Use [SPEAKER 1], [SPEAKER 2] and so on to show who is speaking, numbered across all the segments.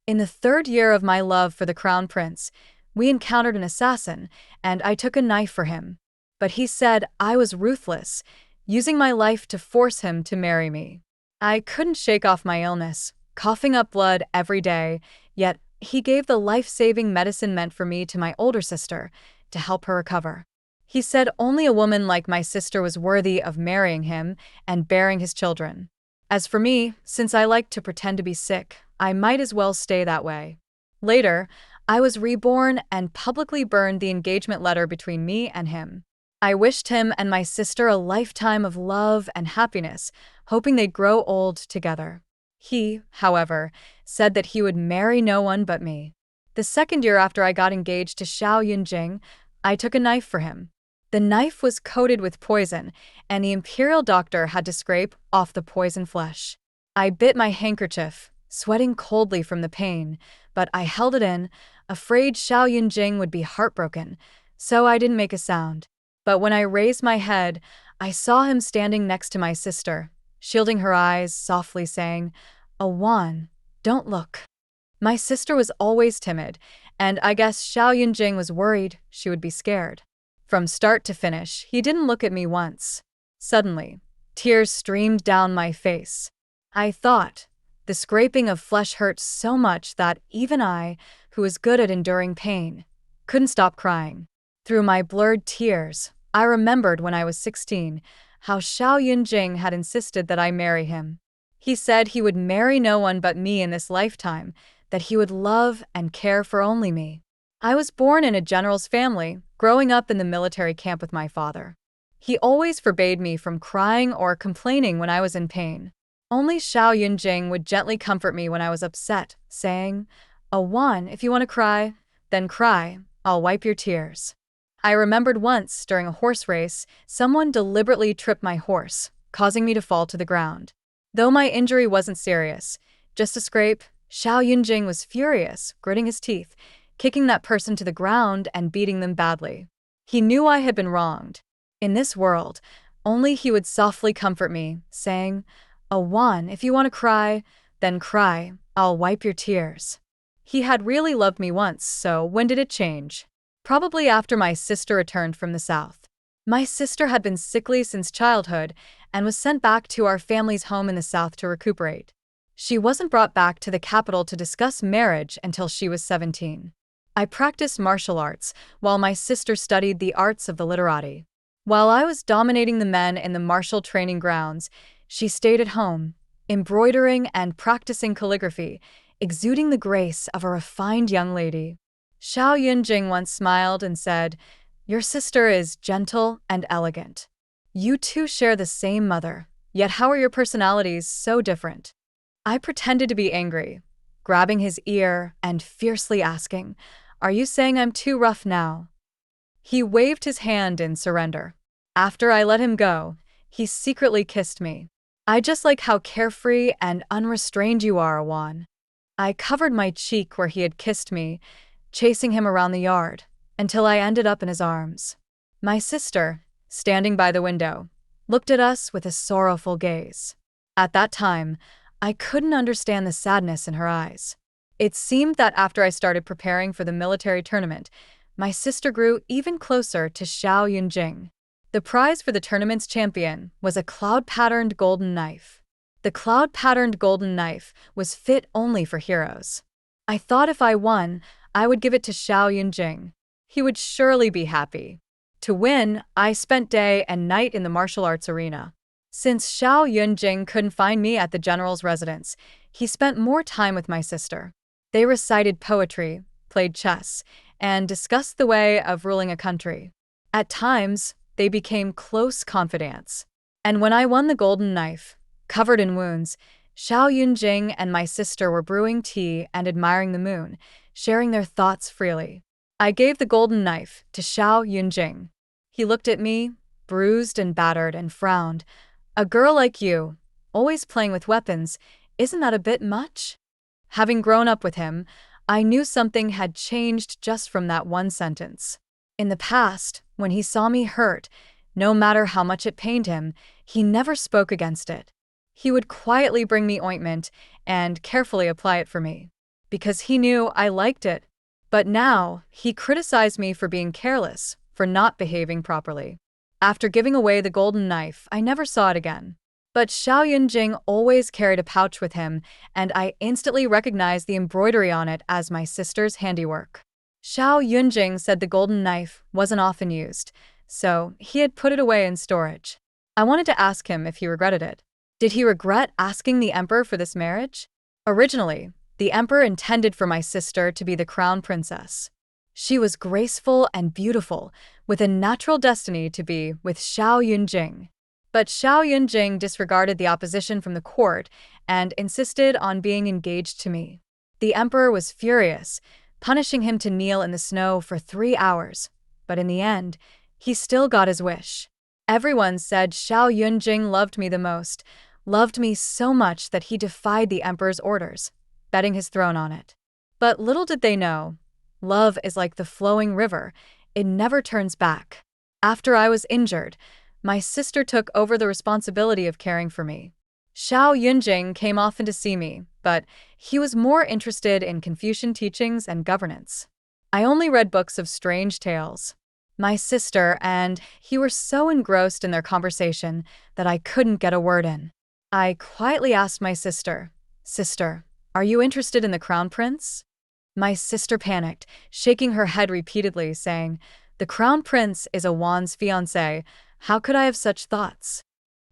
[SPEAKER 1] In the third year of my love for the crown prince, we encountered an assassin, and I took a knife for him. But he said I was ruthless, using my life to force him to marry me. I couldn't shake off my illness, coughing up blood every day, yet he gave the life-saving medicine meant for me to my older sister to help her recover. He said only a woman like my sister was worthy of marrying him and bearing his children. As for me, since I like to pretend to be sick, I might as well stay that way. Later, I was reborn and publicly burned the engagement letter between me and him. I wished him and my sister a lifetime of love and happiness, hoping they'd grow old together. He, however, said that he would marry no one but me. The second year after I got engaged to Xiao Yunjing, I took a knife for him. The knife was coated with poison, and the imperial doctor had to scrape off the poison flesh. I bit my handkerchief, sweating coldly from the pain, but I held it in, afraid Xiao Yunjing would be heartbroken, so I didn't make a sound. But when I raised my head, I saw him standing next to my sister, shielding her eyes, softly saying, "Awan, don't look." My sister was always timid, and I guess Xiao Yunjing was worried she would be scared. From start to finish, he didn't look at me once. Suddenly, tears streamed down my face. I thought, the scraping of flesh hurt so much that even I, who was good at enduring pain, couldn't stop crying. Through my blurred tears, I remembered when I was 16, how Xiao Yunjing had insisted that I marry him. He said he would marry no one but me in this lifetime, that he would love and care for only me. I was born in a general's family, growing up in the military camp with my father. He always forbade me from crying or complaining when I was in pain. Only Xiao Yunjing would gently comfort me when I was upset, saying, "Awan, if you want to cry, then cry, I'll wipe your tears." I remembered once, during a horse race, someone deliberately tripped my horse, causing me to fall to the ground. Though my injury wasn't serious, just a scrape, Xiao Yunjing was furious, gritting his teeth, kicking that person to the ground and beating them badly. He knew I had been wronged. In this world, only he would softly comfort me, saying, "Awan, if you want to cry, then cry, I'll wipe your tears." He had really loved me once, so when did it change? Probably after my sister returned from the south. My sister had been sickly since childhood and was sent back to our family's home in the south to recuperate. She wasn't brought back to the capital to discuss marriage until she was 17. I practiced martial arts, while my sister studied the arts of the literati. While I was dominating the men in the martial training grounds, she stayed at home, embroidering and practicing calligraphy, exuding the grace of a refined young lady. Xiao Yunjing once smiled and said, "Your sister is gentle and elegant. You two share the same mother, yet how are your personalities so different?" I pretended to be angry, grabbing his ear and fiercely asking, "Are you saying I'm too rough now?" He waved his hand in surrender. After I let him go, he secretly kissed me. "I just like how carefree and unrestrained you are, Awan." I covered my cheek where he had kissed me, chasing him around the yard, until I ended up in his arms. My sister, standing by the window, looked at us with a sorrowful gaze. At that time, I couldn't understand the sadness in her eyes. It seemed that after I started preparing for the military tournament, my sister grew even closer to Xiao Yunjing. The prize for the tournament's champion was a cloud-patterned golden knife. The cloud-patterned golden knife was fit only for heroes. I thought if I won, I would give it to Xiao Yunjing. He would surely be happy. To win, I spent day and night in the martial arts arena. Since Xiao Yunjing couldn't find me at the general's residence, he spent more time with my sister. They recited poetry, played chess, and discussed the way of ruling a country. At times, they became close confidants. And when I won the golden knife, covered in wounds, Xiao Yunjing and my sister were brewing tea and admiring the moon, sharing their thoughts freely. I gave the golden knife to Xiao Yunjing. He looked at me, bruised and battered, and frowned. "A girl like you, always playing with weapons, isn't that a bit much?" Having grown up with him, I knew something had changed just from that one sentence. In the past, when he saw me hurt, no matter how much it pained him, he never spoke against it. He would quietly bring me ointment and carefully apply it for me. because he knew I liked it. But now, he criticized me for being careless, for not behaving properly. After giving away the golden knife, I never saw it again. But Xiao Yunjing always carried a pouch with him, and I instantly recognized the embroidery on it as my sister's handiwork. Xiao Yunjing said the golden knife wasn't often used, so he had put it away in storage. I wanted to ask him if he regretted it. Did he regret asking the emperor for this marriage? Originally, the emperor intended for my sister to be the crown princess. She was graceful and beautiful, with a natural destiny to be with Xiao Yunjing. But Xiao Yunjing disregarded the opposition from the court and insisted on being engaged to me. The emperor was furious, punishing him to kneel in the snow for 3 hours. But in the end, he still got his wish. Everyone said Xiao Yunjing loved me the most, loved me so much that he defied the emperor's orders, betting his throne on it. But little did they know, love is like the flowing river, it never turns back. After I was injured, my sister took over the responsibility of caring for me. Xiao Yunjing came often to see me, but he was more interested in Confucian teachings and governance. I only read books of strange tales. My sister and he were so engrossed in their conversation that I couldn't get a word in. I quietly asked my sister, "Sister, are you interested in the crown prince?" My sister panicked, shaking her head repeatedly, saying, "The crown prince is a Wan's fiancé. How could I have such thoughts?"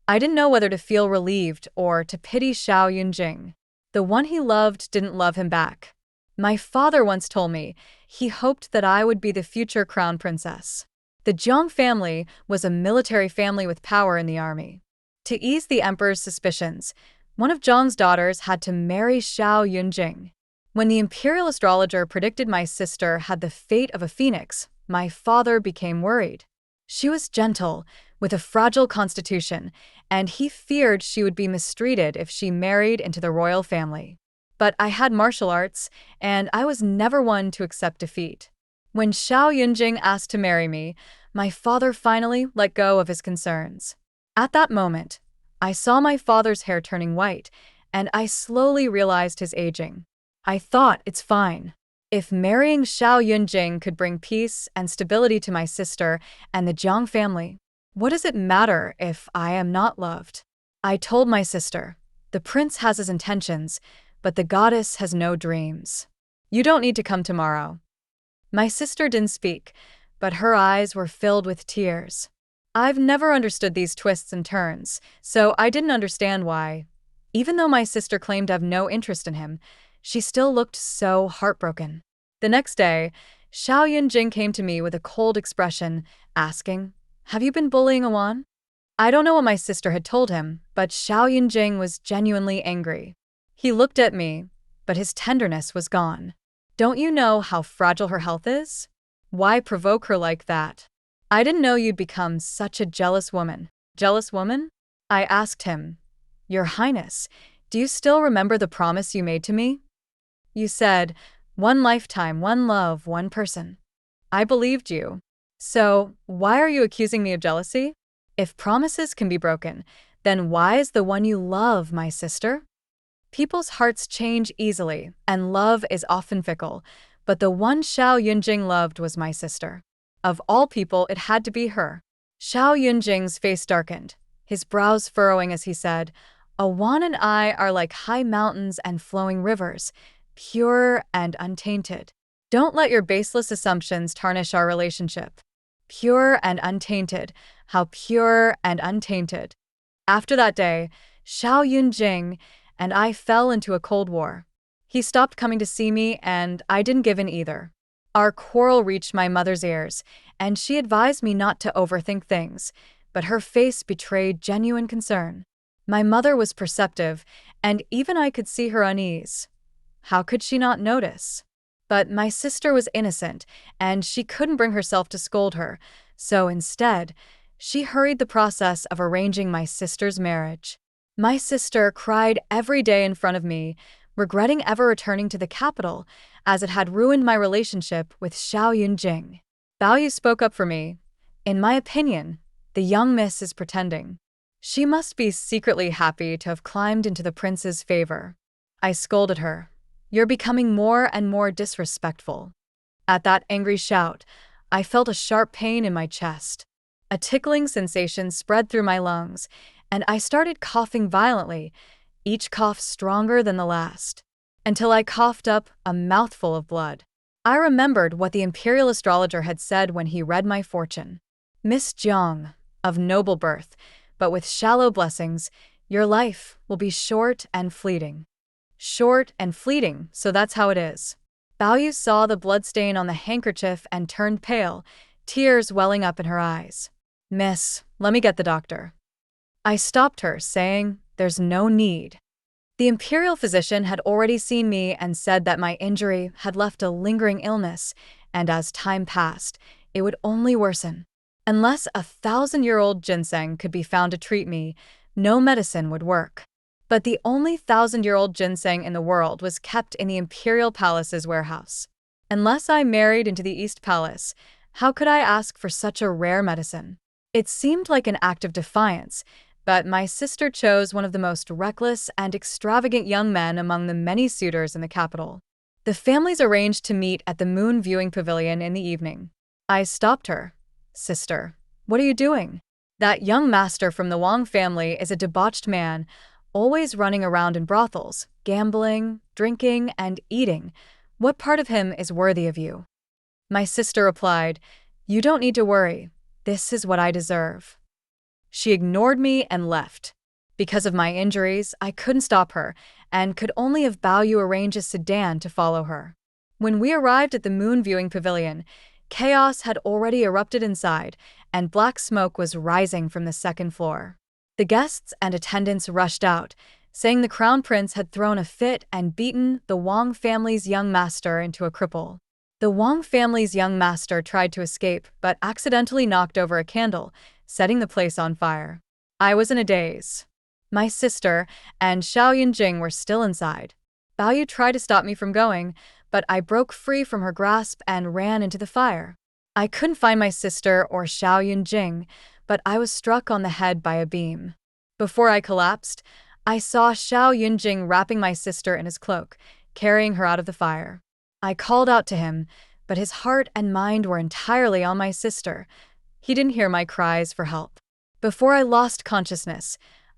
[SPEAKER 1] I didn't know whether to feel relieved or to pity Xiao Yunjing. The one he loved didn't love him back. My father once told me he hoped that I would be the future crown princess. The Jiang family was a military family with power in the army. To ease the emperor's suspicions, one of Zhang's daughters had to marry Xiao Yunjing. When the imperial astrologer predicted my sister had the fate of a phoenix, my father became worried. She was gentle, with a fragile constitution, and he feared she would be mistreated if she married into the royal family. But I had martial arts, and I was never one to accept defeat. When Xiao Yunjing asked to marry me, my father finally let go of his concerns. At that moment, I saw my father's hair turning white, and I slowly realized his aging. I thought, it's fine. If marrying Xiao Yunjing could bring peace and stability to my sister and the Jiang family, what does it matter if I am not loved? I told my sister, the prince has his intentions, but the goddess has no dreams. You don't need to come tomorrow. My sister didn't speak, but her eyes were filled with tears. I've never understood these twists and turns, so I didn't understand why. Even though my sister claimed to have no interest in him, she still looked so heartbroken. The next day, Xiao Yunjing came to me with a cold expression, asking, "Have you been bullying Awan?" I don't know what my sister had told him, but Xiao Yunjing was genuinely angry. He looked at me, but his tenderness was gone. "Don't you know how fragile her health is? Why provoke her like that? I didn't know you'd become such a jealous woman." "Jealous woman?" I asked him. "Your Highness, do you still remember the promise you made to me? You said, 1 lifetime, 1 love, 1 person. I believed you. So, why are you accusing me of jealousy? If promises can be broken, then why is the one you love my sister?" People's hearts change easily, and love is often fickle, but the one Xiao Yunjing loved was my sister. Of all people, it had to be her. Xiao Yunjing's face darkened, his brows furrowing as he said, "Awan and I are like high mountains and flowing rivers, pure and untainted. Don't let your baseless assumptions tarnish our relationship." Pure and untainted, how pure and untainted. After that day, Xiao Yunjing and I fell into a cold war. He stopped coming to see me, and I didn't give in either. Our quarrel reached my mother's ears, and she advised me not to overthink things, but her face betrayed genuine concern. My mother was perceptive, and even I could see her unease. How could she not notice? But my sister was innocent, and she couldn't bring herself to scold her, so instead, she hurried the process of arranging my sister's marriage. My sister cried every day in front of me, regretting ever returning to the capital, as it had ruined my relationship with Xiao Yunjing. Bao Yu spoke up for me. "In my opinion, the young miss is pretending. She must be secretly happy to have climbed into the prince's favor." I scolded her. You're becoming more and more disrespectful." At that angry shout, I felt a sharp pain in my chest. A tickling sensation spread through my lungs, and I started coughing violently, each cough stronger than the last, until I coughed up a mouthful of blood. I remembered what the imperial astrologer had said when he read my fortune. "Miss Jiang, of noble birth, but with shallow blessings, your life will be short and fleeting." Short and fleeting, so that's how it is. Bao saw the bloodstain on the handkerchief and turned pale, tears welling up in her eyes. "Miss, let me get the doctor." I stopped her, saying, "There's no need." The imperial physician had already seen me and said that my injury had left a lingering illness, and as time passed, it would only worsen. Unless a 1,000-year-old ginseng could be found to treat me, no medicine would work. But the only 1,000-year-old ginseng in the world was kept in the Imperial Palace's warehouse. Unless I married into the East Palace, how could I ask for such a rare medicine? It seemed like an act of defiance, but my sister chose one of the most reckless and extravagant young men among the many suitors in the capital. The families arranged to meet at the moon viewing pavilion in the evening. I stopped her. "Sister, what are you doing? That young master from the Wang family is a debauched man, always running around in brothels, gambling, drinking, and eating. What part of him is worthy of you?" My sister replied, "You don't need to worry. This is what I deserve." She ignored me and left. Because of my injuries, I couldn't stop her, and could only have Bao arrange a sedan to follow her. When we arrived at the moon viewing pavilion, chaos had already erupted inside, and black smoke was rising from the second floor. The guests and attendants rushed out, saying the crown prince had thrown a fit and beaten the Wang family's young master into a cripple. The Wang family's young master tried to escape, but accidentally knocked over a candle, setting the place on fire. I was in a daze. My sister and Xiao Yunjing were still inside. Bao tried to stop me from going, but I broke free from her grasp and ran into the fire. I couldn't find my sister or Xiao Yunjing, but I was struck on the head by a beam. Before I collapsed, I saw Xiao Yunjing wrapping my sister in his cloak, carrying her out of the fire. I called out to him, but his heart and mind were entirely on my sister. He didn't hear my cries for help. Before I lost consciousness,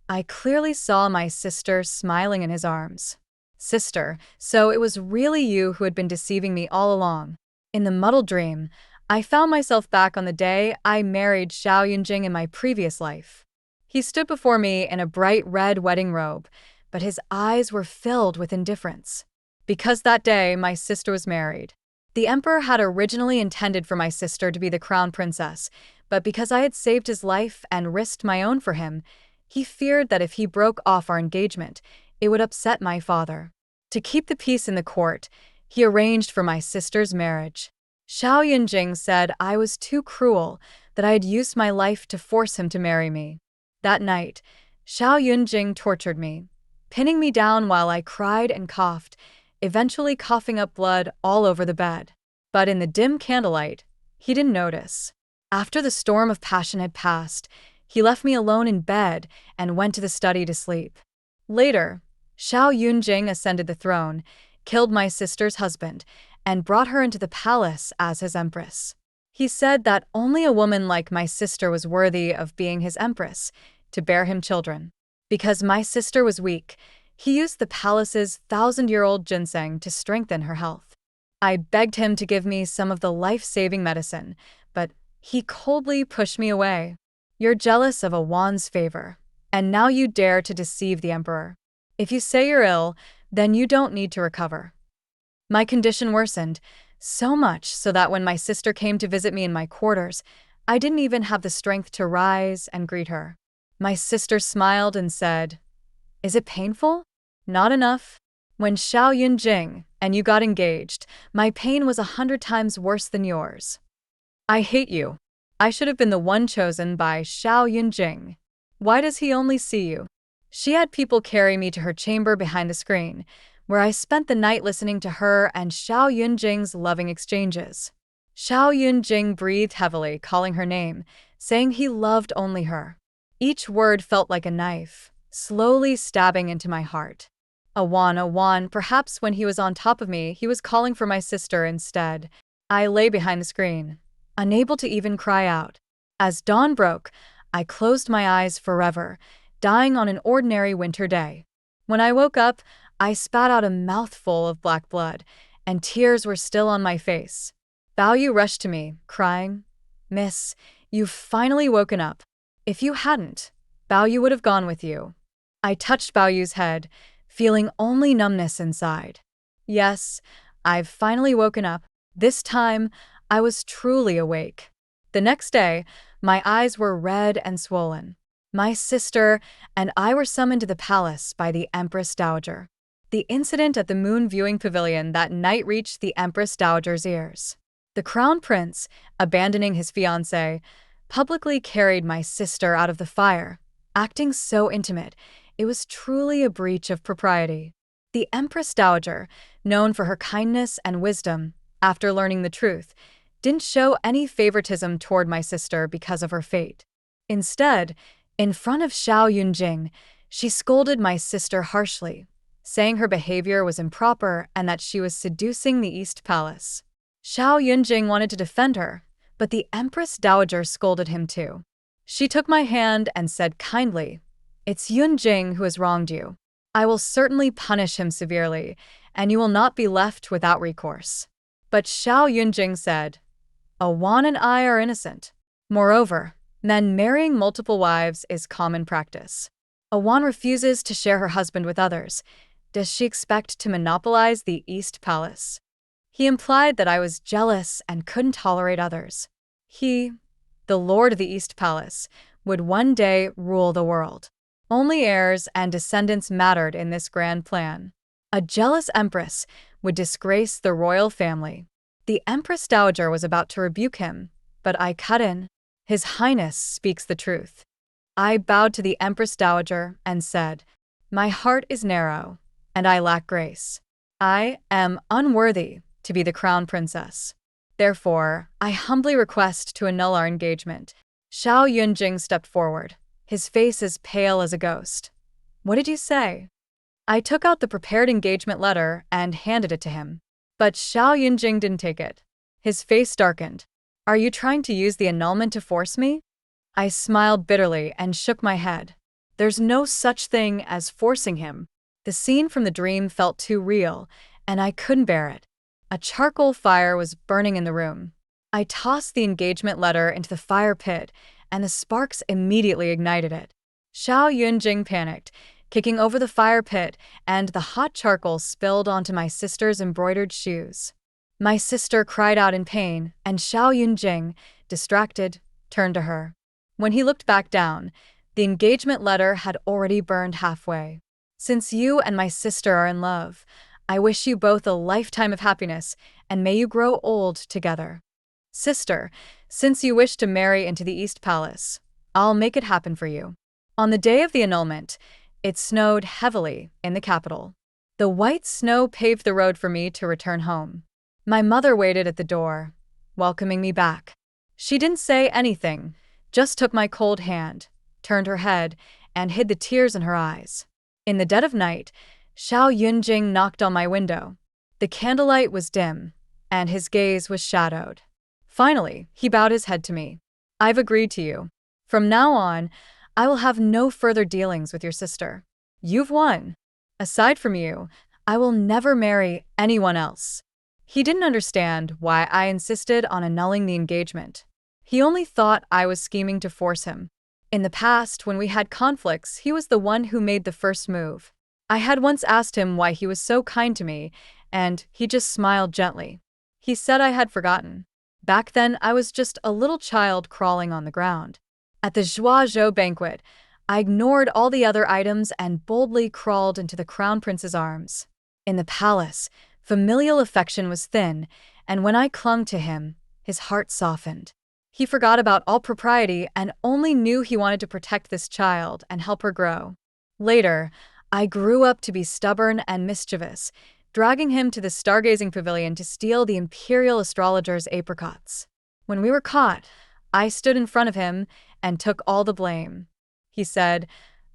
[SPEAKER 1] I clearly saw my sister smiling in his arms. "Sister, so it was really you who had been deceiving me all along." In the muddled dream, I found myself back on the day I married Xiao Yunjing in my previous life. He stood before me in a bright red wedding robe, but his eyes were filled with indifference. Because that day my sister was married. The emperor had originally intended for my sister to be the crown princess, but because I had saved his life and risked my own for him, he feared that if he broke off our engagement, it would upset my father. To keep the peace in the court, he arranged for my sister's marriage. Xiao Yunjing said I was too cruel, that I had used my life to force him to marry me. That night, Xiao Yunjing tortured me, pinning me down while I cried and coughed, eventually coughing up blood all over the bed. But in the dim candlelight, he didn't notice. After the storm of passion had passed, he left me alone in bed and went to the study to sleep. Later, Xiao Yunjing ascended the throne, killed my sister's husband, and brought her into the palace as his empress. He said that only a woman like my sister was worthy of being his empress, to bear him children. Because my sister was weak, he used the palace's 1,000-year-old ginseng to strengthen her health. I begged him to give me some of the life-saving medicine, but he coldly pushed me away. "You're jealous of a Wan's favor, and now you dare to deceive the emperor. If you say you're ill, then you don't need to recover." My condition worsened, so much so that when my sister came to visit me in my quarters, I didn't even have the strength to rise and greet her. My sister smiled and said, "Is it painful?" "Not enough. When Xiao Yunjing and you got engaged, my pain was 100 times worse than yours. I hate you. I should have been the one chosen by Xiao Yunjing. Why does he only see you?" She had people carry me to her chamber behind the screen, where I spent the night listening to her and Xiao Yunjing's loving exchanges. Xiao Yunjing breathed heavily, calling her name, saying he loved only her. Each word felt like a knife, slowly stabbing into my heart. Awan, perhaps when he was on top of me, he was calling for my sister instead. I lay behind the screen, unable to even cry out. As dawn broke, I closed my eyes forever, dying on an ordinary winter day. When I woke up, I spat out a mouthful of black blood, and tears were still on my face. Bao rushed to me, crying, "Miss, you've finally woken up. If you hadn't, Bao would have gone with you." I touched Baoyu's head, feeling only numbness inside. Yes, I've finally woken up. This time, I was truly awake. The next day, my eyes were red and swollen. My sister and I were summoned to the palace by the Empress Dowager. The incident at the Moon Viewing Pavilion that night reached the Empress Dowager's ears. The Crown Prince, abandoning his fiancée, publicly carried my sister out of the fire, acting so intimate. It was truly a breach of propriety. The Empress Dowager, known for her kindness and wisdom, after learning the truth, didn't show any favoritism toward my sister because of her fate. Instead, in front of Xiao Yunjing, she scolded my sister harshly, saying her behavior was improper and that she was seducing the East Palace. Xiao Yunjing wanted to defend her, but the Empress Dowager scolded him too. She took my hand and said kindly, "It's Yunjing who has wronged you. I will certainly punish him severely, and you will not be left without recourse." But Xiao Yunjing said, "Awan and I are innocent. Moreover, men marrying multiple wives is common practice. Awan refuses to share her husband with others. Does she expect to monopolize the East Palace?" He implied that I was jealous and couldn't tolerate others. He, the Lord of the East Palace, would one day rule the world. Only heirs and descendants mattered in this grand plan. A jealous empress would disgrace the royal family. The Empress Dowager was about to rebuke him, but I cut in. "His Highness speaks the truth." I bowed to the Empress Dowager and said, "My heart is narrow, and I lack grace. I am unworthy to be the crown princess. Therefore, I humbly request to annul our engagement." Xiao Yunjing stepped forward, his face as pale as a ghost. "What did you say?" I took out the prepared engagement letter and handed it to him. But Xiao Yunjing didn't take it. His face darkened. "Are you trying to use the annulment to force me?" I smiled bitterly and shook my head. There's no such thing as forcing him. The scene from the dream felt too real, and I couldn't bear it. A charcoal fire was burning in the room. I tossed the engagement letter into the fire pit, and the sparks immediately ignited it. Xiao Yunjing panicked, kicking over the fire pit, and the hot charcoal spilled onto my sister's embroidered shoes. My sister cried out in pain, and Xiao Yunjing, distracted, turned to her. When he looked back down, the engagement letter had already burned halfway. "Since you and my sister are in love, I wish you both a lifetime of happiness, and may you grow old together. Sister, since you wish to marry into the East Palace, I'll make it happen for you." On the day of the annulment, it snowed heavily in the capital. The white snow paved the road for me to return home. My mother waited at the door, welcoming me back. She didn't say anything, just took my cold hand, turned her head, and hid the tears in her eyes. In the dead of night, Xiao Yunjing knocked on my window. The candlelight was dim, and his gaze was shadowed. Finally, he bowed his head to me. "I've agreed to you. From now on, I will have no further dealings with your sister. You've won. Aside from you, I will never marry anyone else." He didn't understand why I insisted on annulling the engagement. He only thought I was scheming to force him. In the past, when we had conflicts, he was the one who made the first move. I had once asked him why he was so kind to me, and he just smiled gently. He said I had forgotten. Back then, I was just a little child crawling on the ground. At the Zhuazhou banquet, I ignored all the other items and boldly crawled into the crown prince's arms. In the palace, familial affection was thin, and when I clung to him, his heart softened. He forgot about all propriety and only knew he wanted to protect this child and help her grow. Later, I grew up to be stubborn and mischievous, dragging him to the stargazing pavilion to steal the imperial astrologer's apricots. When we were caught, I stood in front of him and took all the blame. He said,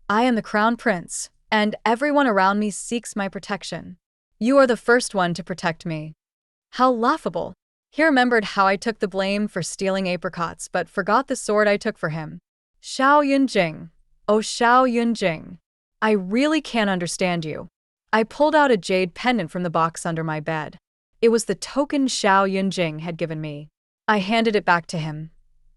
[SPEAKER 1] "I am the crown prince. and everyone around me seeks my protection. You are the first one to protect me." How laughable. He remembered how I took the blame for stealing apricots but forgot the sword I took for him. Xiao Yunjing. Oh, Xiao Yunjing. I really can't understand you. I pulled out a jade pendant from the box under my bed. It was the token Xiao Yunjing had given me. I handed it back to him.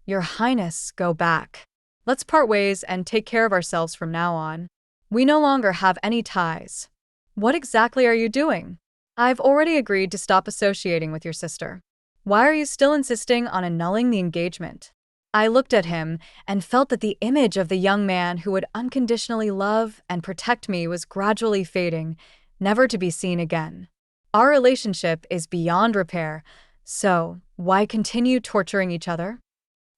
[SPEAKER 1] "Your Highness, go back. Let's part ways and take care of ourselves from now on. We no longer have any ties." "What exactly are you doing?" "I've already agreed to stop associating with your sister. Why are you still insisting on annulling the engagement?" I looked at him and felt that the image of the young man who would unconditionally love and protect me was gradually fading, never to be seen again. Our relationship is beyond repair, so why continue torturing each other?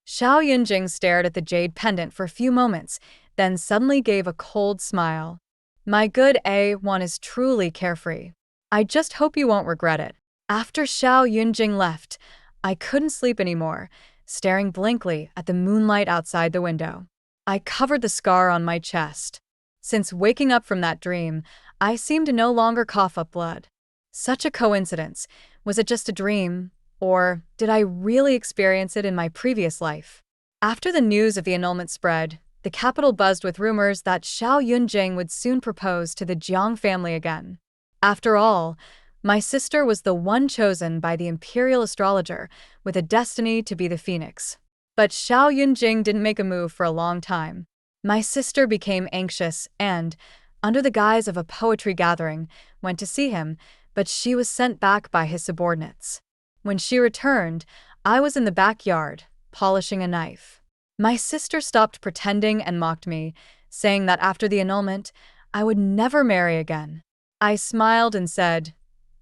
[SPEAKER 1] Xiao Yunjing stared at the jade pendant for a few moments, then suddenly gave a cold smile. "My good A1 is truly carefree. I just hope you won't regret it." After Xiao Yunjing left, I couldn't sleep anymore, staring blankly at the moonlight outside the window. I covered the scar on my chest. Since waking up from that dream, I seemed to no longer cough up blood. Such a coincidence. Was it just a dream? Or did I really experience it in my previous life? After the news of the annulment spread, the capital buzzed with rumors that Xiao Yunjing would soon propose to the Jiang family again. After all, my sister was the one chosen by the imperial astrologer with a destiny to be the phoenix. But Xiao Yunjing didn't make a move for a long time. My sister became anxious and, under the guise of a poetry gathering, went to see him, but she was sent back by his subordinates. When she returned, I was in the backyard, polishing a knife. My sister stopped pretending and mocked me, saying that after the annulment, I would never marry again. I smiled and said,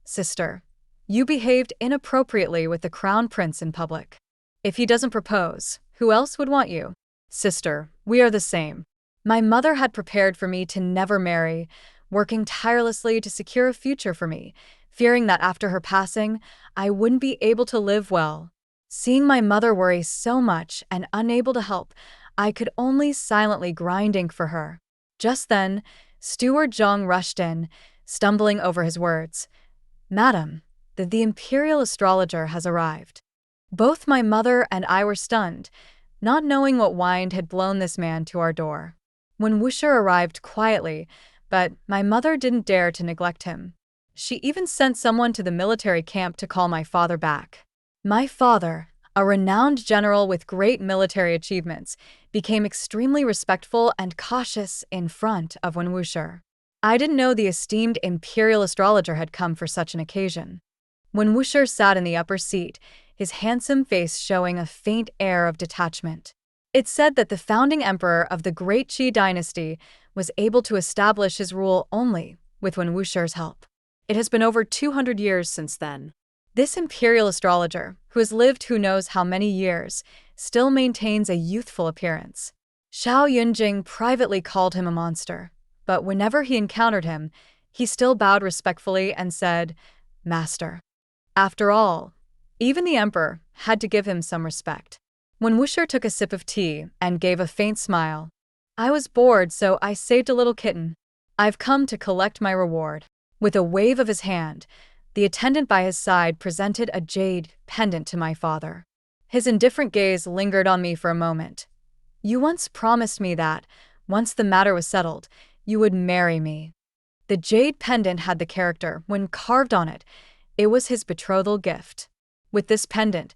[SPEAKER 1] "Sister, you behaved inappropriately with the crown prince in public. If he doesn't propose, who else would want you?" "Sister, we are the same." My mother had prepared for me to never marry, working tirelessly to secure a future for me, fearing that after her passing, I wouldn't be able to live well. Seeing my mother worry so much and unable to help, I could only silently grind ink for her. Just then, Steward Zhang rushed in, stumbling over his words. "Madam, the imperial astrologer has arrived." Both my mother and I were stunned, not knowing what wind had blown this man to our door. When Wuxia arrived quietly, but my mother didn't dare to neglect him. She even sent someone to the military camp to call my father back. My father, a renowned general with great military achievements, became extremely respectful and cautious in front of Wen Wuxia. I didn't know the esteemed imperial astrologer had come for such an occasion. When Wuxia sat in the upper seat, his handsome face showing a faint air of detachment. It said that the founding emperor of the Great Qi dynasty was able to establish his rule only with Wen Wuxia's help. It has been over 200 years since then. This imperial astrologer, who has lived who knows how many years, still maintains a youthful appearance. Xiao Yunjing privately called him a monster, but whenever he encountered him, he still bowed respectfully and said, "Master." After all, even the emperor had to give him some respect. When Wuxia took a sip of tea and gave a faint smile, "I was bored, so I saved a little kitten. I've come to collect my reward." With a wave of his hand, the attendant by his side presented a jade pendant to my father. His indifferent gaze lingered on me for a moment. "You once promised me that, once the matter was settled, you would marry me." The jade pendant had the character when carved on it. It was his betrothal gift. With this pendant,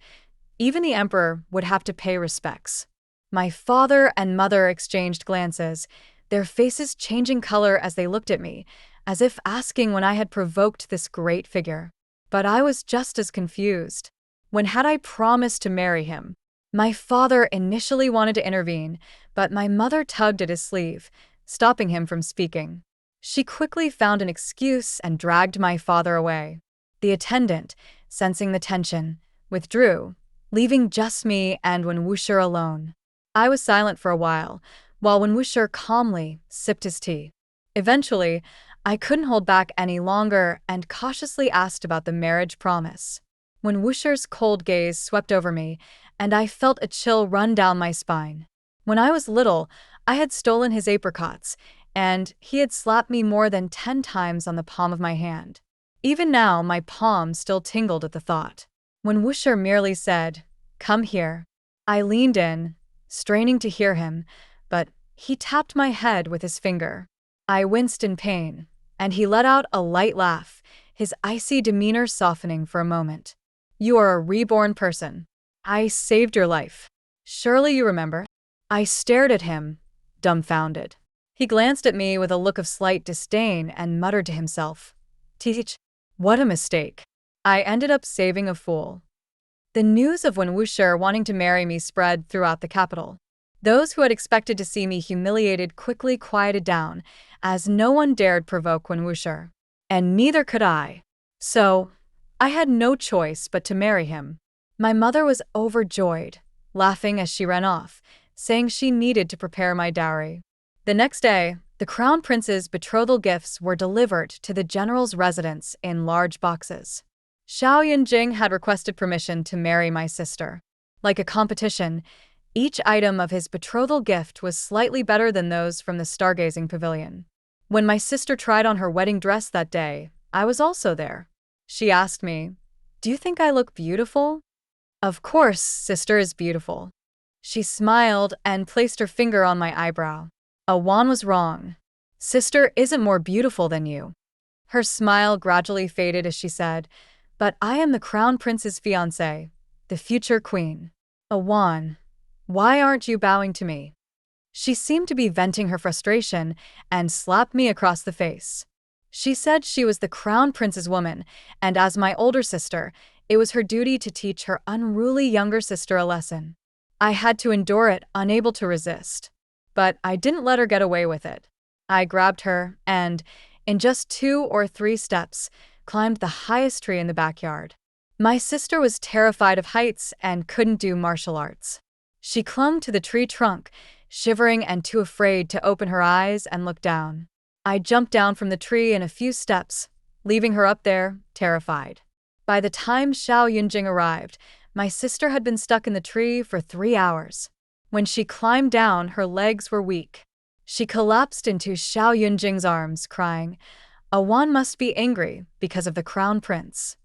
[SPEAKER 1] even the emperor would have to pay respects. My father and mother exchanged glances, their faces changing color as they looked at me, as if asking when I had provoked this great figure. But I was just as confused. When had I promised to marry him? My father initially wanted to intervene, but my mother tugged at his sleeve, stopping him from speaking. She quickly found an excuse and dragged my father away. The attendant, sensing the tension, withdrew, leaving just me and Wen Wuxia alone. I was silent for a while Wen Wuxia calmly sipped his tea. Eventually, I couldn't hold back any longer and cautiously asked about the marriage promise. Wen Wuxia's cold gaze swept over me, and I felt a chill run down my spine. When I was little, I had stolen his apricots, and he had slapped me more than 10 times on the palm of my hand. Even now, my palm still tingled at the thought. When Wusher merely said, "Come here," I leaned in, straining to hear him, but he tapped my head with his finger. I winced in pain, and he let out a light laugh, his icy demeanor softening for a moment. "You are a reborn person. I saved your life. Surely you remember?" I stared at him, dumbfounded. He glanced at me with a look of slight disdain and muttered to himself, "Teach, what a mistake. I ended up saving a fool." The news of Wen Wuxier wanting to marry me spread throughout the capital. Those who had expected to see me humiliated quickly quieted down, as no one dared provoke Wen Wuxier. And neither could I. So, I had no choice but to marry him. My mother was overjoyed, laughing as she ran off, saying she needed to prepare my dowry. The next day, the crown prince's betrothal gifts were delivered to the general's residence in large boxes. Xiao Yunjing had requested permission to marry my sister. Like a competition, each item of his betrothal gift was slightly better than those from the stargazing pavilion. When my sister tried on her wedding dress that day, I was also there. She asked me, "Do you think I look beautiful?" "Of course, sister is beautiful." She smiled and placed her finger on my eyebrow. Awan was wrong. "Sister isn't more beautiful than you." Her smile gradually faded as she said, "But I am the crown prince's fiancée, the future queen." "Awan, why aren't you bowing to me?" She seemed to be venting her frustration and slapped me across the face. She said she was the crown prince's woman, and as my older sister, it was her duty to teach her unruly younger sister a lesson. I had to endure it, unable to resist. But I didn't let her get away with it. I grabbed her and, in just 2 or 3 steps, climbed the highest tree in the backyard. My sister was terrified of heights and couldn't do martial arts. She clung to the tree trunk, shivering and too afraid to open her eyes and look down. I jumped down from the tree in a few steps, leaving her up there, terrified. By the time Xiao Yunjing arrived, my sister had been stuck in the tree for 3 hours. When she climbed down, her legs were weak. She collapsed into Xiao Yunjing's arms, crying, "Awan must be angry because of the crown prince."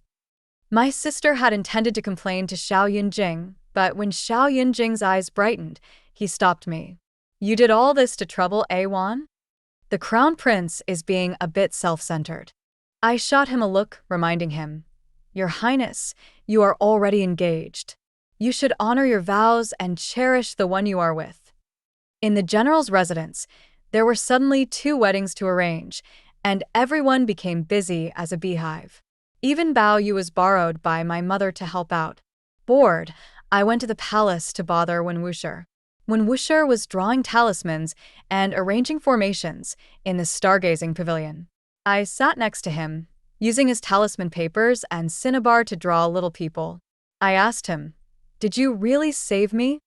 [SPEAKER 1] My sister had intended to complain to Xiao Yunjing, but when Xiao Yunjing's eyes brightened, he stopped me. "You did all this to trouble Awan? The crown prince is being a bit self-centered." I shot him a look, reminding him, "Your Highness, you are already engaged. You should honor your vows and cherish the one you are with." In the general's residence, there were suddenly 2 weddings to arrange, and everyone became busy as a beehive. Even Bao Yu was borrowed by my mother to help out. Bored, I went to the palace to bother Wen Wuxier. Wen Wuxier was drawing talismans and arranging formations in the stargazing pavilion. I sat next to him, using his talisman papers and cinnabar to draw little people. I asked him, "Did you really save me?"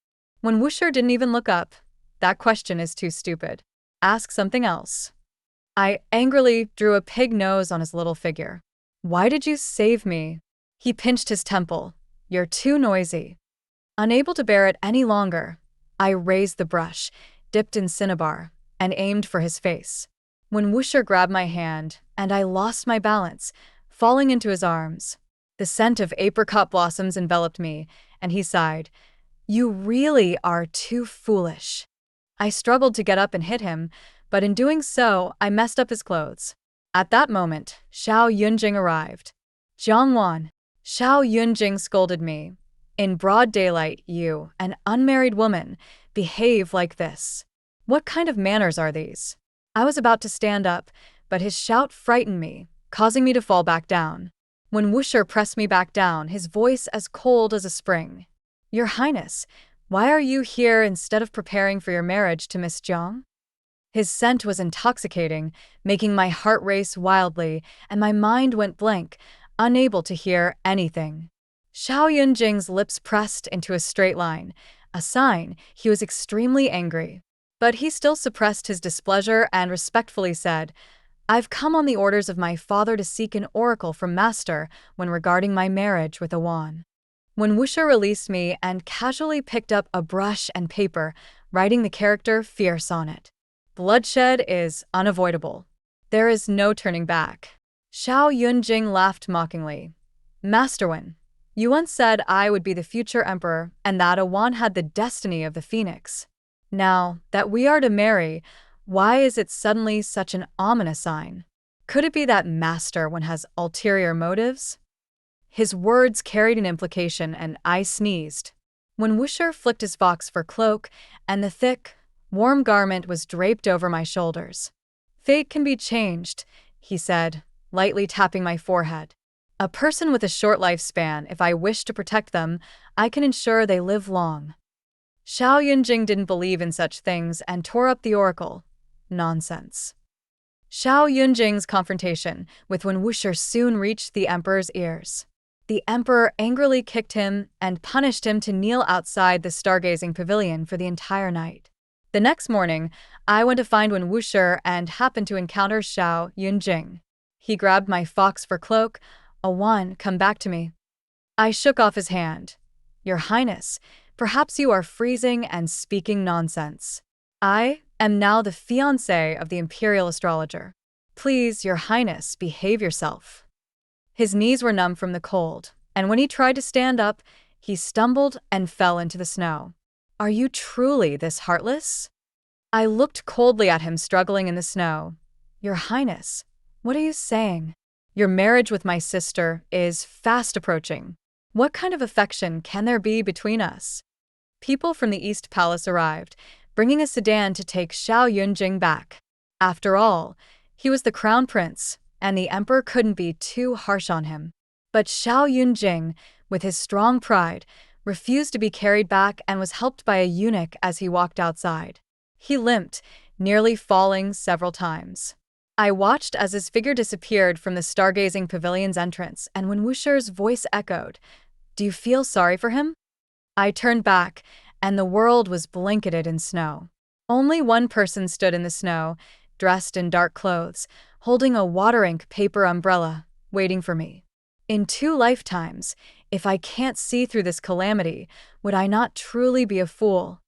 [SPEAKER 1] Wen Wuxier didn't even look up. "That question is too stupid. Ask something else." I angrily drew a pig nose on his little figure. "Why did you save me?" He pinched his temple. "You're too noisy." Unable to bear it any longer, I raised the brush, dipped in cinnabar, and aimed for his face. When Wuxier grabbed my hand, and I lost my balance, falling into his arms. The scent of apricot blossoms enveloped me, and he sighed, "You really are too foolish." I struggled to get up and hit him, but in doing so, I messed up his clothes. At that moment, Xiao Yunjing arrived. "Jiangwan," Xiao Yunjing scolded me. "In broad daylight, you, an unmarried woman, behave like this. What kind of manners are these?" I was about to stand up, but his shout frightened me, causing me to fall back down. When Wuxier pressed me back down, his voice as cold as a spring. "Your Highness, why are you here instead of preparing for your marriage to Miss Jiang?" His scent was intoxicating, making my heart race wildly, and my mind went blank, unable to hear anything. Xiao Yunjing's lips pressed into a straight line, a sign he was extremely angry. But he still suppressed his displeasure and respectfully said, "I've come on the orders of my father to seek an oracle from Master when regarding my marriage with Awan." When Wuxier released me and casually picked up a brush and paper, writing the character fierce on it. Bloodshed is unavoidable. There is no turning back. Xiao Yunjing laughed mockingly. Master Wen, you once said I would be the future emperor and that Awan had the destiny of the phoenix. Now that we are to marry, why is it suddenly such an ominous sign? Could it be that Master Wen has ulterior motives? His words carried an implication and I sneezed. When Wuxia flicked his fox fur cloak and the thick, warm garment was draped over my shoulders. Fate can be changed, he said, lightly tapping my forehead. A person with a short lifespan, if I wish to protect them, I can ensure they live long. Xiao Yunjing didn't believe in such things and tore up the oracle. Nonsense. Xiao Yunjing's confrontation with Wen Wuxia soon reached the emperor's ears. The emperor angrily kicked him and punished him to kneel outside the stargazing pavilion for the entire night. The next morning, I went to find Wen Wuxia and happened to encounter Xiao Yunjing. He grabbed my fox fur cloak. Awan, come back to me. I shook off his hand. Your Highness, perhaps you are freezing and speaking nonsense. I am now the fiancé of the imperial astrologer. Please, Your Highness, behave yourself. His knees were numb from the cold, and when he tried to stand up, he stumbled and fell into the snow. Are you truly this heartless? I looked coldly at him struggling in the snow. Your Highness, what are you saying? Your marriage with my sister is fast approaching. What kind of affection can there be between us? People from the East Palace arrived, bringing a sedan to take Xiao Yunjing back. After all, he was the crown prince, and the emperor couldn't be too harsh on him. But Xiao Yunjing, with his strong pride, refused to be carried back and was helped by a eunuch as he walked outside. He limped, nearly falling several times. I watched as his figure disappeared from the stargazing pavilion's entrance, and when Wuxia's voice echoed, "Do you feel sorry for him?" I turned back, and the world was blanketed in snow. Only one person stood in the snow, dressed in dark clothes, holding a water-ink paper umbrella, waiting for me. In 2 lifetimes, if I can't see through this calamity, would I not truly be a fool?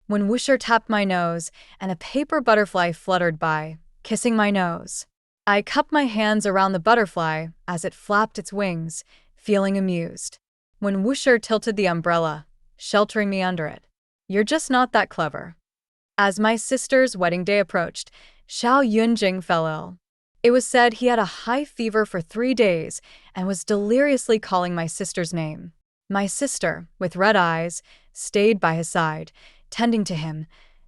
[SPEAKER 1] When Wuxia tapped my nose, and a paper butterfly fluttered by, kissing my nose, I cupped my hands around the butterfly as it flapped its wings, feeling amused. When Wuxia tilted the umbrella, sheltering me under it. You're just not that clever. As my sister's wedding day approached, Xiao Yunjing fell ill. It was said he had a high fever for 3 days and was deliriously calling my sister's name. My sister, with red eyes, stayed by his side, tending to him,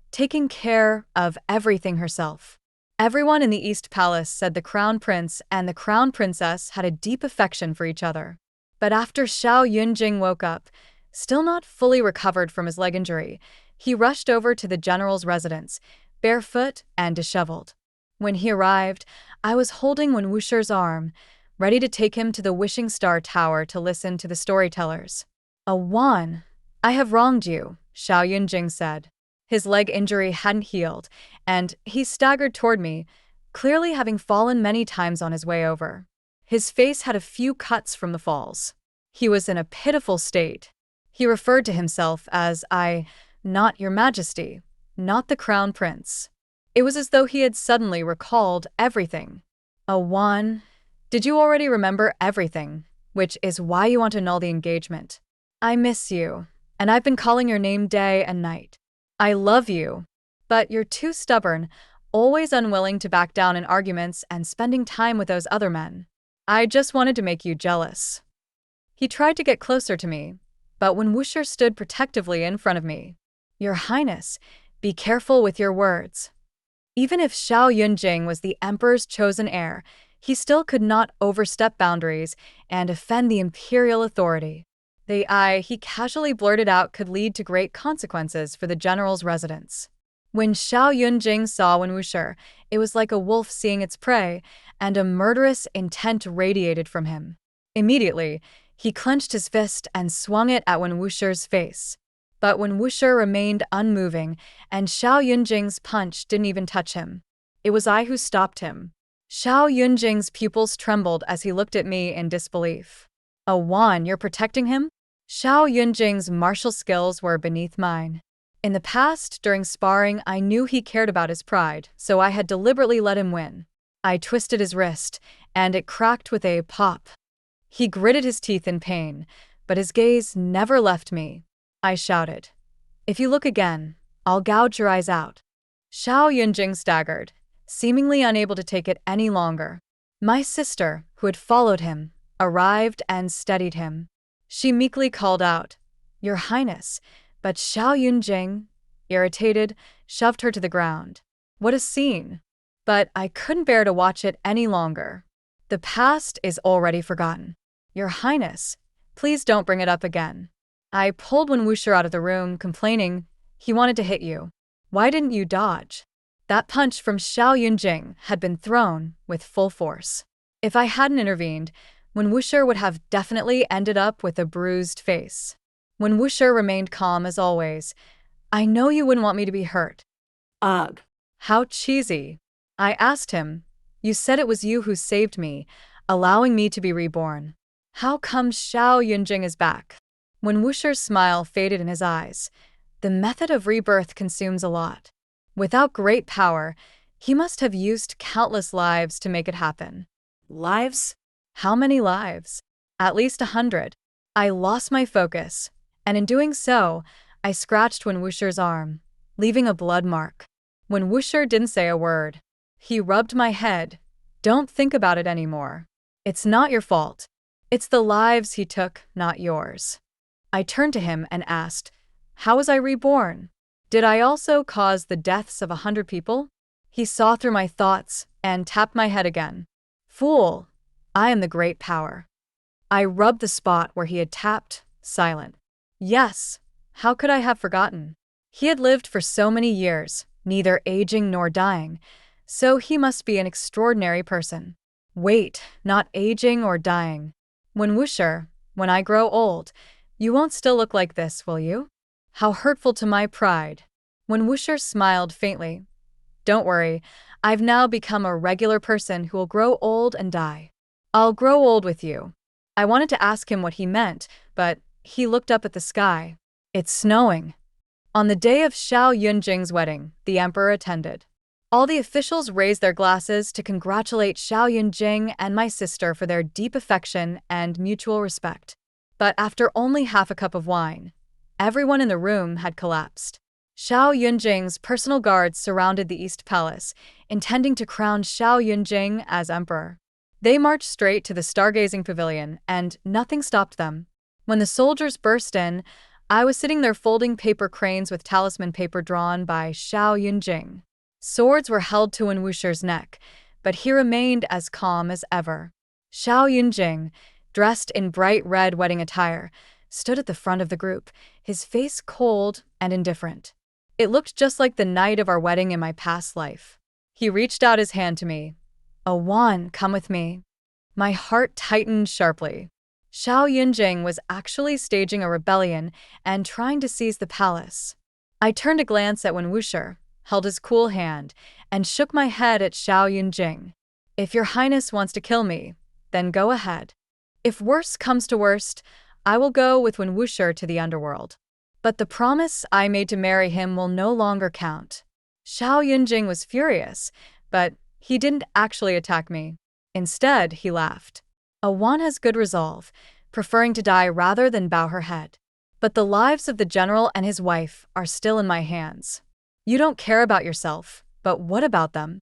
[SPEAKER 1] taking care of everything herself. Everyone in the East Palace said the Crown Prince and the Crown Princess had a deep affection for each other. But after Xiao Yunjing woke up, still not fully recovered from his leg injury, he rushed over to the general's residence, barefoot and disheveled. When he arrived, I was holding Wen Wuxia's arm, ready to take him to the Wishing Star Tower to listen to the storytellers. Awan, I have wronged you, Xiao Yunjing said. His leg injury hadn't healed, and he staggered toward me, clearly having fallen many times on his way over. His face had a few cuts from the falls. He was in a pitiful state. He referred to himself as not your majesty, not the crown prince. It was as though he had suddenly recalled everything. Awan, did you already remember everything, which is why you want to annul the engagement? I miss you, and I've been calling your name day and night. I love you, but you're too stubborn, always unwilling to back down in arguments and spending time with those other men. I just wanted to make you jealous. He tried to get closer to me, but when Wuxia stood protectively in front of me, Your Highness, be careful with your words. Even if Xiao Yunjing was the emperor's chosen heir, he still could not overstep boundaries and offend the imperial authority. He casually blurted out could lead to great consequences for the general's residence. When Xiao Yunjing saw Wen Wuxia, it was like a wolf seeing its prey, and a murderous intent radiated from him. Immediately, he clenched his fist and swung it at Wen Wuxia's face. But Wen Wuxia remained unmoving, and Xiao Yunjing's punch didn't even touch him. It was I who stopped him. Xiao Yunjing's pupils trembled as he looked at me in disbelief. Awan, you're protecting him? Xiao Yunjing's martial skills were beneath mine. In the past, during sparring, I knew he cared about his pride, so I had deliberately let him win. I twisted his wrist, and it cracked with a pop. He gritted his teeth in pain, but his gaze never left me. I shouted, "If you look again, I'll gouge your eyes out." Xiao Yunjing staggered, seemingly unable to take it any longer. My sister, who had followed him, arrived and steadied him. She meekly called out, "Your Highness," but Xiao Yunjing, irritated, shoved her to the ground. What a scene! But I couldn't bear to watch it any longer. The past is already forgotten. "Your Highness, please don't bring it up again." I pulled Wen Wuxier out of the room, complaining, "He wanted to hit you. Why didn't you dodge?" That punch from Xiao Yunjing had been thrown with full force. If I hadn't intervened, Wen Wuxier would have definitely ended up with a bruised face. Wen Wuxier remained calm as always. "I know you wouldn't want me to be hurt."
[SPEAKER 2] Ugh.
[SPEAKER 1] How cheesy. I asked him, "You said it was you who saved me, allowing me to be reborn. How come Xiao Yunjing is back?" When Wuxier's smile faded in his eyes, "The method of rebirth consumes a lot. Without great power, he must have used countless lives to make it happen."
[SPEAKER 2] Lives?
[SPEAKER 1] How many lives? At least 100. I lost my focus, and in doing so, I scratched Wen Wuxier's arm, leaving a blood mark. Wen Wuxier didn't say a word. He rubbed my head. "Don't think about it anymore. It's not your fault. It's the lives he took, not yours." I turned to him and asked, "How was I reborn? Did I also cause the deaths of 100 people?" He saw through my thoughts and tapped my head again. "Fool, I am the great power." I rubbed the spot where he had tapped, silent. Yes, how could I have forgotten? He had lived for so many years, neither aging nor dying, so he must be an extraordinary person. Wait, not aging or dying. Wen Wuxier, when I grow old, you won't still look like this, will you? How hurtful to my pride. Wen Wuxier smiled faintly. "Don't worry, I've now become a regular person who will grow old and die. I'll grow old with you." I wanted to ask him what he meant, but he looked up at the sky. "It's snowing." On the day of Xiao Yunjing's wedding, the emperor attended. All the officials raised their glasses to congratulate Xiao Yunjing and my sister for their deep affection and mutual respect. But after only half a cup of wine, everyone in the room had collapsed. Xiao Yunjing's personal guards surrounded the East Palace, intending to crown Xiao Yunjing as emperor. They marched straight to the stargazing pavilion, and nothing stopped them. When the soldiers burst in, I was sitting there folding paper cranes with talisman paper drawn by Xiao Yunjing. Swords were held to Wen Wuxier's neck, but he remained as calm as ever. Xiao Yunjing, dressed in bright red wedding attire, stood at the front of the group, his face cold and indifferent. It looked just like the night of our wedding in my past life. He reached out his hand to me. "Wan, come with me." My heart tightened sharply. Xiao Yunjing was actually staging a rebellion and trying to seize the palace. I turned a glance at Wen Wuxier, held his cool hand, and shook my head at Xiao Yunjing. "If your Highness wants to kill me, then go ahead. If worse comes to worst, I will go with Wen Wuxier to the underworld. But the promise I made to marry him will no longer count." Xiao Yunjing was furious, but he didn't actually attack me. Instead, he laughed. Wan has good resolve, preferring to die rather than bow her head. But the lives of the general and his wife are still in my hands. You don't care about yourself, but what about them?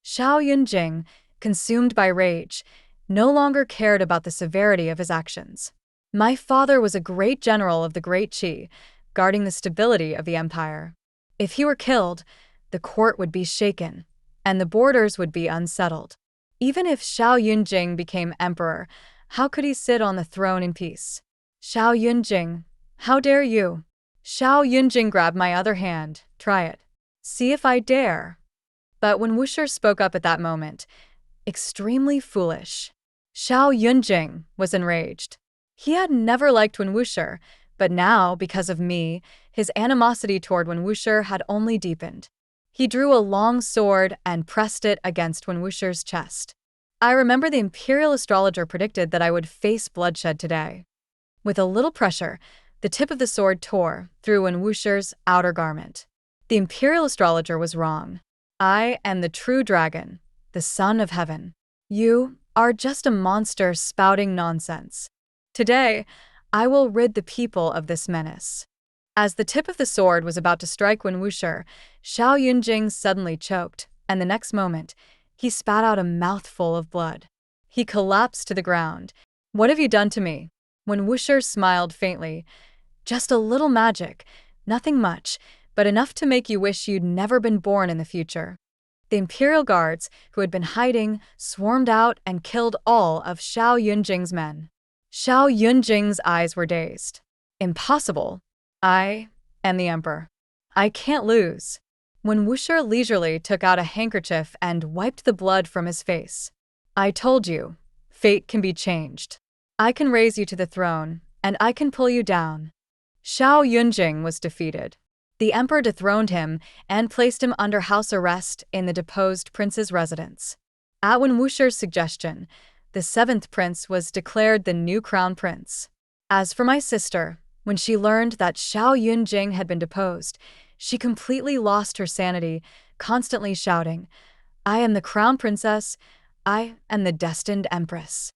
[SPEAKER 1] Xiao Yunjing, consumed by rage, no longer cared about the severity of his actions. My father was a great general of the Great Qi, guarding the stability of the empire. If he were killed, the court would be shaken, and the borders would be unsettled. Even if Xiao Yunjing became emperor, how could he sit on the throne in peace? "Xiao Yunjing, how dare you?" Xiao Yunjing grabbed my other hand. "Try it. See if I dare." But when Wuxier spoke up at that moment, extremely foolish. Xiao Yunjing was enraged. He had never liked Wen Wuxier, but now, because of me, his animosity toward Wen Wuxier had only deepened. He drew a long sword and pressed it against Wen Wuxier's chest. I remember the imperial astrologer predicted that I would face bloodshed today. With a little pressure, The tip of the sword tore through Wen Wuxi's outer garment. The imperial astrologer was wrong. I am the true dragon, the son of heaven. You are just a monster spouting nonsense. Today, I will rid the people of this menace. As the tip of the sword was about to strike Wen Wuxi, Xiao Yunjing suddenly choked, and the next moment, he spat out a mouthful of blood. He collapsed to the ground. What have you done to me? Wen Wuxi smiled faintly. Just a little magic, nothing much, but enough to make you wish you'd never been born in the future. The imperial guards, who had been hiding, swarmed out and killed all of Xiao Yunjing's men. Xiao Yunjing's eyes were dazed. Impossible. I am the emperor. I can't lose. Wen Wuxi leisurely took out a handkerchief and wiped the blood from his face. I told you, fate can be changed. I can raise you to the throne, and I can pull you down. Xiao Yunjing was defeated. The emperor dethroned him and placed him under house arrest in the deposed prince's residence. At Wen Wuxi's suggestion, the seventh prince was declared the new crown prince. As for my sister, when she learned that Xiao Yunjing had been deposed, she completely lost her sanity, constantly shouting, "I am the crown princess. I am the destined empress."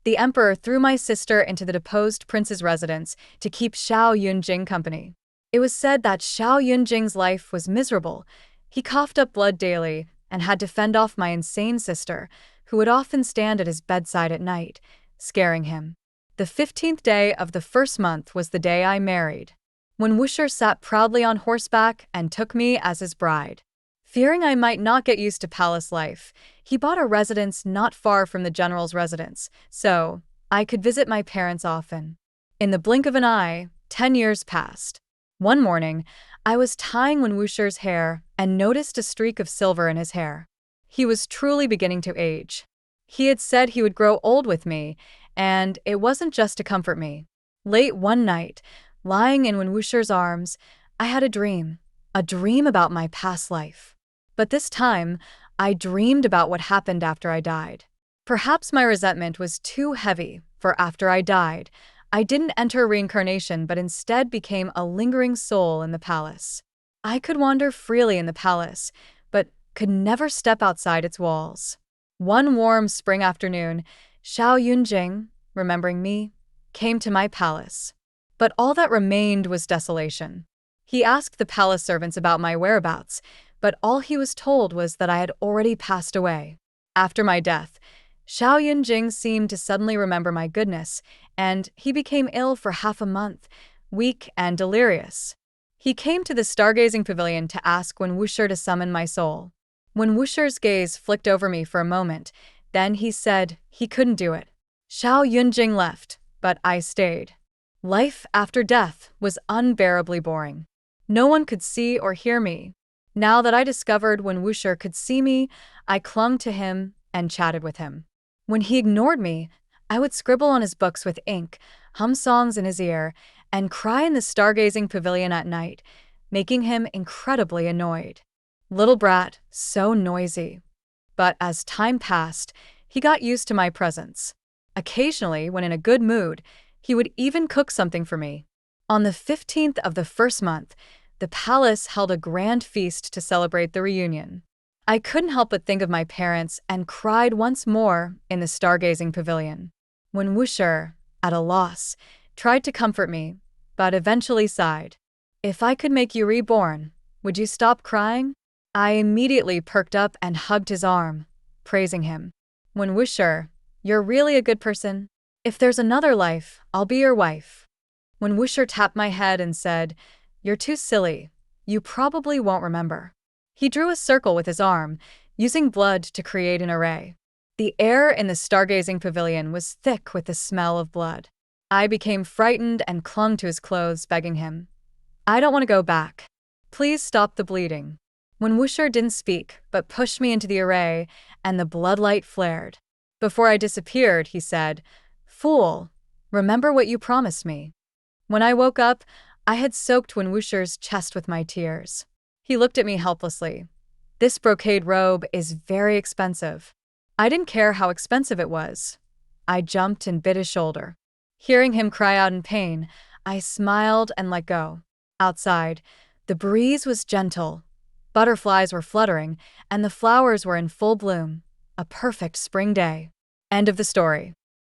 [SPEAKER 1] The emperor threw my sister into the deposed prince's residence to keep Xiao Yunjing company. It was said that Xiao Yunjing's life was miserable. He coughed up blood daily and had to fend off my insane sister, who would often stand at his bedside at night, scaring him. The 15th day of the first month was the day I married. Wen Wuxi sat proudly on horseback and took me as his bride. Fearing I might not get used to palace life, he bought a residence not far from the general's residence, so I could visit my parents often. In the blink of an eye, 10 years passed. One morning, I was tying Wen Wuxi's hair and noticed a streak of silver in his hair. He was truly beginning to age. He had said he would grow old with me, and it wasn't just to comfort me. Late one night, lying in Wen Wuxi's arms, I had a dream about my past life. But this time, I dreamed about what happened after I died. Perhaps my resentment was too heavy, for after I died, I didn't enter reincarnation but instead became a lingering soul in the palace. I could wander freely in the palace, but could never step outside its walls. One warm spring afternoon, Xiao Yunjing, remembering me, came to my palace. But all that remained was desolation. He asked the palace servants about my whereabouts, but all he was told was that I had already passed away. After my death, Xiao Yunjing seemed to suddenly remember my goodness, and he became ill for half a month, weak and delirious. He came to the stargazing pavilion to ask Wen Wuxi to summon my soul. Wen Wuxi's gaze flicked over me for a moment, then he said he couldn't do it. Xiao Yunjing left, but I stayed. Life after death was unbearably boring. No one could see or hear me. Now that I discovered Wen Wuxi could see me, I clung to him and chatted with him. When he ignored me, I would scribble on his books with ink, hum songs in his ear, and cry in the stargazing pavilion at night, making him incredibly annoyed. Little brat, so noisy. But as time passed, he got used to my presence. Occasionally, when in a good mood, he would even cook something for me. On the 15th of the first month, the palace held a grand feast to celebrate the reunion. I couldn't help but think of my parents and cried once more in the stargazing pavilion. Wen Wuxi, at a loss, tried to comfort me, but eventually sighed. "If I could make you reborn, would you stop crying?" I immediately perked up and hugged his arm, praising him. "Wen Wuxi, you're really a good person. If there's another life, I'll be your wife." Wen Wuxi tapped my head and said, "You're too silly. You probably won't remember." He drew a circle with his arm, using blood to create an array. The air in the stargazing pavilion was thick with the smell of blood. I became frightened and clung to his clothes, begging him, "I don't want to go back. Please stop the bleeding." Wen Wuxi didn't speak, but pushed me into the array, and the bloodlight flared. Before I disappeared, he said, "Fool, remember what you promised me." When I woke up, I had soaked Wen Wuxi's chest with my tears. He looked at me helplessly. "This brocade robe is very expensive." I didn't care how expensive it was. I jumped and bit his shoulder. Hearing him cry out in pain, I smiled and let go. Outside, the breeze was gentle, butterflies were fluttering, and the flowers were in full bloom. A perfect spring day. End of the story.